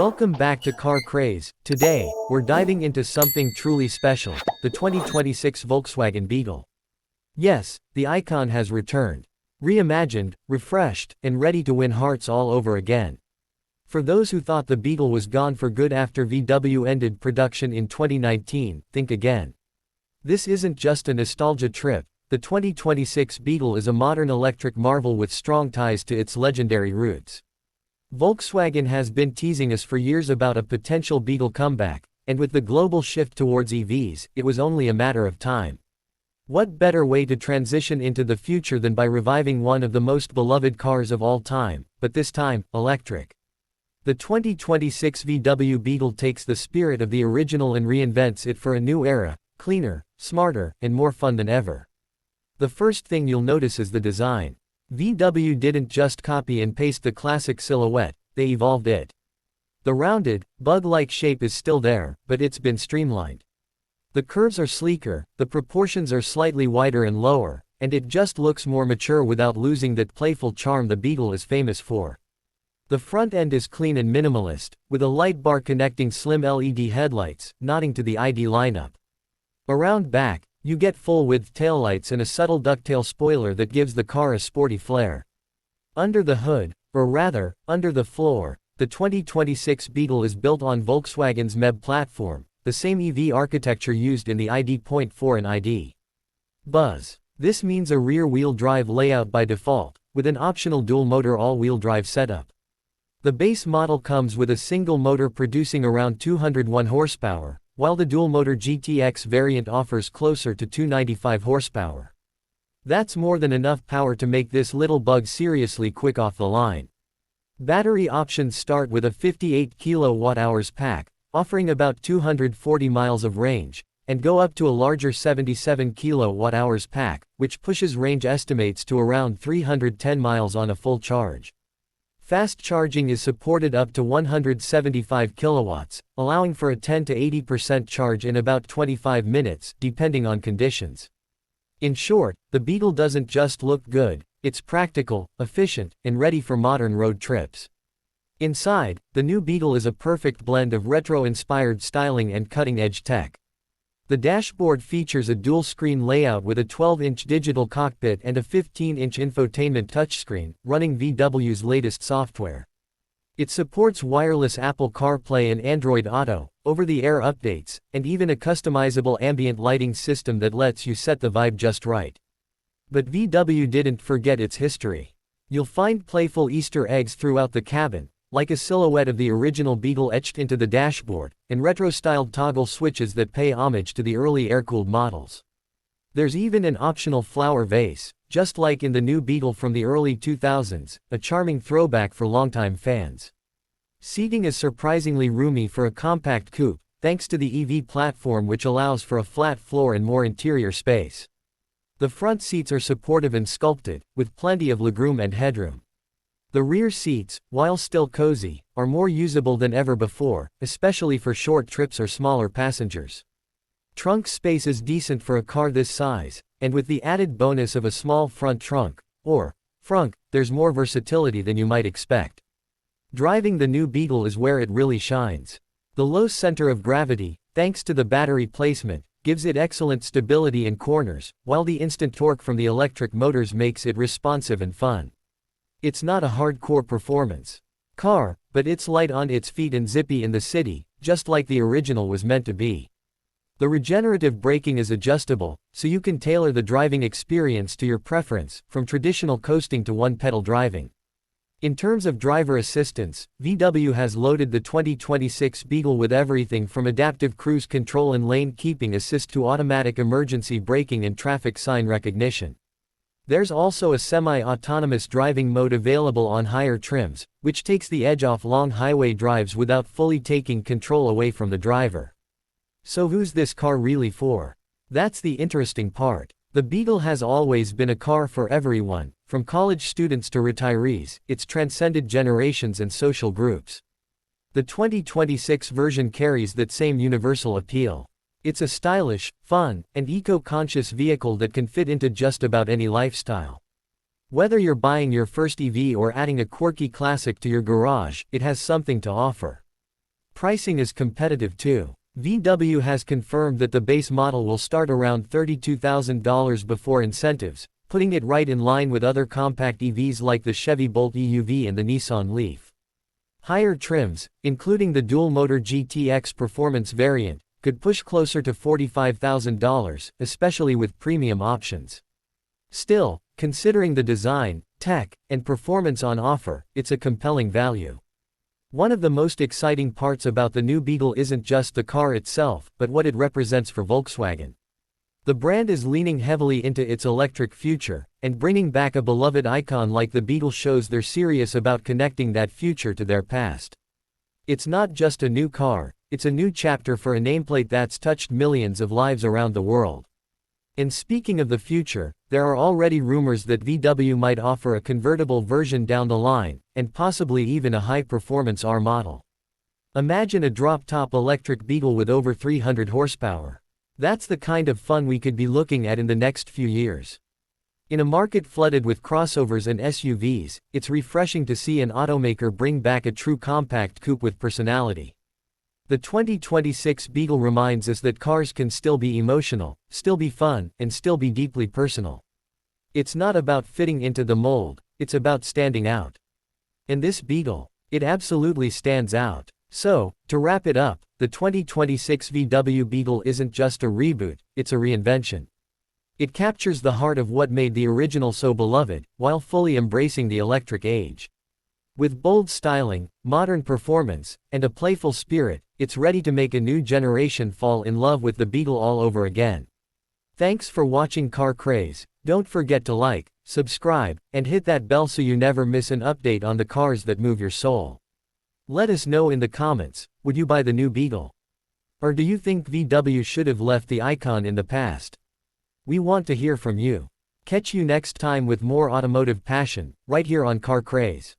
Welcome back to Car Craze. Today, we're diving into something truly special, the 2026 Volkswagen Beetle. Yes, the icon has returned. Reimagined, refreshed, and ready to win hearts all over again. For those who thought the Beetle was gone for good after VW ended production in 2019, think again. This isn't just a nostalgia trip. The 2026 Beetle is a modern electric marvel with strong ties to its legendary roots. Volkswagen has been teasing us for years about a potential Beetle comeback, and with the global shift towards EVs, it was only a matter of time. What better way to transition into the future than by reviving one of the most beloved cars of all time, but this time, electric. The 2026 VW Beetle takes the spirit of the original and reinvents it for a new era, cleaner, smarter, and more fun than ever. The first thing you'll notice is the design. VW didn't just copy and paste the classic silhouette, they evolved it. The rounded, bug-like shape is still there, but it's been streamlined. The curves are sleeker, the proportions are slightly wider and lower, and it just looks more mature without losing that playful charm the Beetle is famous for. The front end is clean and minimalist, with a light bar connecting slim LED headlights, nodding to the ID lineup. Around back, you get full-width taillights and a subtle ducktail spoiler that gives the car a sporty flair. Under the hood, or rather, under the floor, the 2026 Beetle is built on Volkswagen's MEB platform, the same EV architecture used in the ID.4 and ID. Buzz. This means a rear-wheel drive layout by default, with an optional dual-motor all-wheel drive setup. The base model comes with a single motor producing around 201 horsepower, while the dual-motor GTX variant offers closer to 295 horsepower. That's more than enough power to make this little bug seriously quick off the line. Battery options start with a 58 kWh pack, offering about 240 miles of range, and go up to a larger 77 kWh pack, which pushes range estimates to around 310 miles on a full charge. Fast charging is supported up to 175 kilowatts, allowing for a 10 to 80% charge in about 25 minutes, depending on conditions. In short, the Beetle doesn't just look good, it's practical, efficient, and ready for modern road trips. Inside, the new Beetle is a perfect blend of retro-inspired styling and cutting-edge tech. The dashboard features a dual-screen layout with a 12-inch digital cockpit and a 15-inch infotainment touchscreen, running VW's latest software. It supports wireless Apple CarPlay and Android Auto, over-the-air updates, and even a customizable ambient lighting system that lets you set the vibe just right. But VW didn't forget its history. You'll find playful Easter eggs throughout the cabin, like a silhouette of the original Beetle etched into the dashboard, and retro-styled toggle switches that pay homage to the early air-cooled models. There's even an optional flower vase, just like in the new Beetle from the early 2000s, a charming throwback for longtime fans. Seating is surprisingly roomy for a compact coupe, thanks to the EV platform which allows for a flat floor and more interior space. The front seats are supportive and sculpted, with plenty of legroom and headroom. The rear seats, while still cozy, are more usable than ever before, especially for short trips or smaller passengers. Trunk space is decent for a car this size, and with the added bonus of a small front trunk, or frunk, there's more versatility than you might expect. Driving the new Beetle is where it really shines. The low center of gravity, thanks to the battery placement, gives it excellent stability in corners, while the instant torque from the electric motors makes it responsive and fun. It's not a hardcore performance car, but it's light on its feet and zippy in the city, just like the original was meant to be. The regenerative braking is adjustable, so you can tailor the driving experience to your preference, from traditional coasting to one-pedal driving. In terms of driver assistance, VW has loaded the 2026 Beetle with everything from adaptive cruise control and lane keeping assist to automatic emergency braking and traffic sign recognition. There's also a semi-autonomous driving mode available on higher trims, which takes the edge off long highway drives without fully taking control away from the driver. So who's this car really for? That's the interesting part. The Beetle has always been a car for everyone, from college students to retirees. It's transcended generations and social groups. The 2026 version carries that same universal appeal. It's a stylish, fun, and eco-conscious vehicle that can fit into just about any lifestyle. Whether you're buying your first EV or adding a quirky classic to your garage, it has something to offer. Pricing is competitive too. VW has confirmed that the base model will start around $32,000 before incentives, putting it right in line with other compact EVs like the Chevy Bolt EUV and the Nissan Leaf. Higher trims, including the dual-motor GTX Performance variant, could push closer to $45,000, especially with premium options. Still, considering the design, tech, and performance on offer, it's a compelling value. One of the most exciting parts about the new Beetle isn't just the car itself, but what it represents for Volkswagen. The brand is leaning heavily into its electric future, and bringing back a beloved icon like the Beetle shows they're serious about connecting that future to their past. It's not just a new car, it's a new chapter for a nameplate that's touched millions of lives around the world. And speaking of the future, there are already rumors that VW might offer a convertible version down the line, and possibly even a high-performance R model. Imagine a drop-top electric Beetle with over 300 horsepower. That's the kind of fun we could be looking at in the next few years. In a market flooded with crossovers and SUVs, it's refreshing to see an automaker bring back a true compact coupe with personality. The 2026 Beetle reminds us that cars can still be emotional, still be fun, and still be deeply personal. It's not about fitting into the mold, it's about standing out. And this Beetle, it absolutely stands out. So, to wrap it up, the 2026 VW Beetle isn't just a reboot, it's a reinvention. It captures the heart of what made the original so beloved, while fully embracing the electric age. With bold styling, modern performance, and a playful spirit, it's ready to make a new generation fall in love with the Beetle all over again. Thanks for watching Car Craze. Don't forget to like, subscribe, and hit that bell so you never miss an update on the cars that move your soul. Let us know in the comments, would you buy the new Beetle? Or do you think VW should have left the icon in the past? We want to hear from you. Catch you next time with more automotive passion, right here on Car Craze.